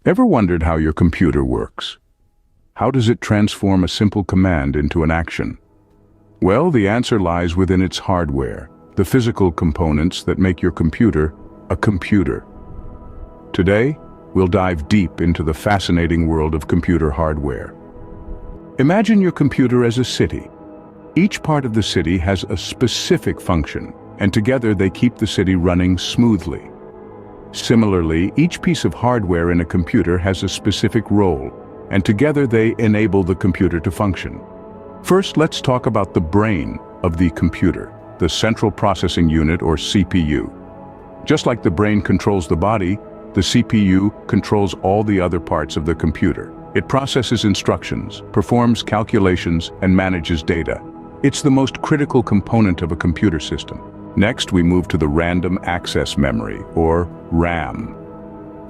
Ever wondered how your computer works? How does it transform a simple command into an action? Well, the answer lies within its hardware, the physical components that make your computer a computer. Today, we'll dive deep into the fascinating world of computer hardware. Imagine your computer as a city. Each part of the city has a specific function, and together they keep the city running smoothly. Similarly, each piece of hardware in a computer has a specific role, and together they enable the computer to function. First, let's talk about the brain of the computer, the central processing unit, or CPU. Just like the brain controls the body, the CPU controls all the other parts of the computer. It processes instructions, performs calculations, and manages data. It's the most critical component of a computer system. Next, we move to the random access memory, or RAM.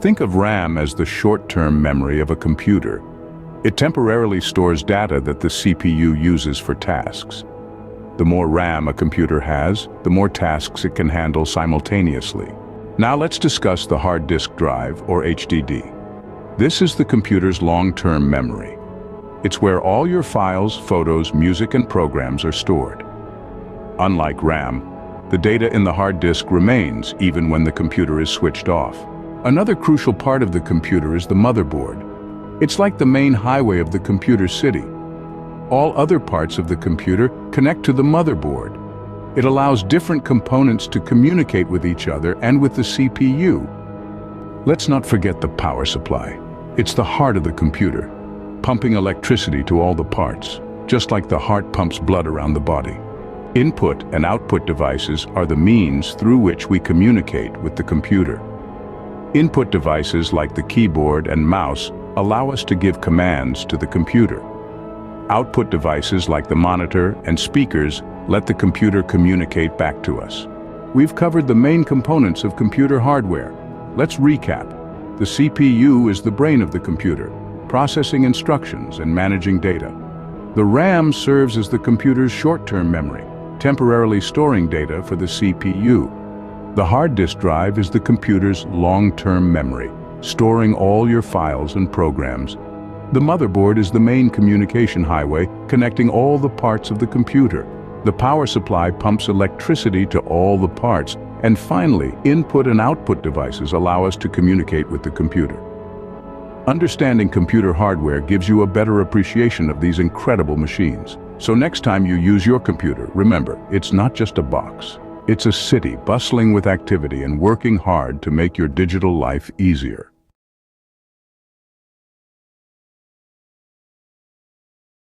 Think of RAM as the short-term memory of a computer. It temporarily stores data that the CPU uses for tasks. The more RAM a computer has, the more tasks it can handle simultaneously. Now let's discuss the hard disk drive, or HDD. This is the computer's long-term memory. It's where all your files, photos, music, and programs are stored. Unlike RAM, the data in the hard disk remains even when the computer is switched off. Another crucial part of the computer is the motherboard. It's like the main highway of the computer city. All other parts of the computer connect to the motherboard. It allows different components to communicate with each other and with the CPU. Let's not forget the power supply. It's the heart of the computer, pumping electricity to all the parts, just like the heart pumps blood around the body. Input and output devices are the means through which we communicate with the computer. Input devices like the keyboard and mouse allow us to give commands to the computer. Output devices like the monitor and speakers let the computer communicate back to us. We've covered the main components of computer hardware. Let's recap. The CPU is the brain of the computer, processing instructions and managing data. The RAM serves as the computer's short-term memory, temporarily storing data for the CPU. The hard disk drive is the computer's long-term memory, storing all your files and programs. The motherboard is the main communication highway, connecting all the parts of the computer. The power supply pumps electricity to all the parts. And finally, input and output devices allow us to communicate with the computer. Understanding computer hardware gives you a better appreciation of these incredible machines. So next time you use your computer, remember, it's not just a box. It's a city bustling with activity and working hard to make your digital life easier.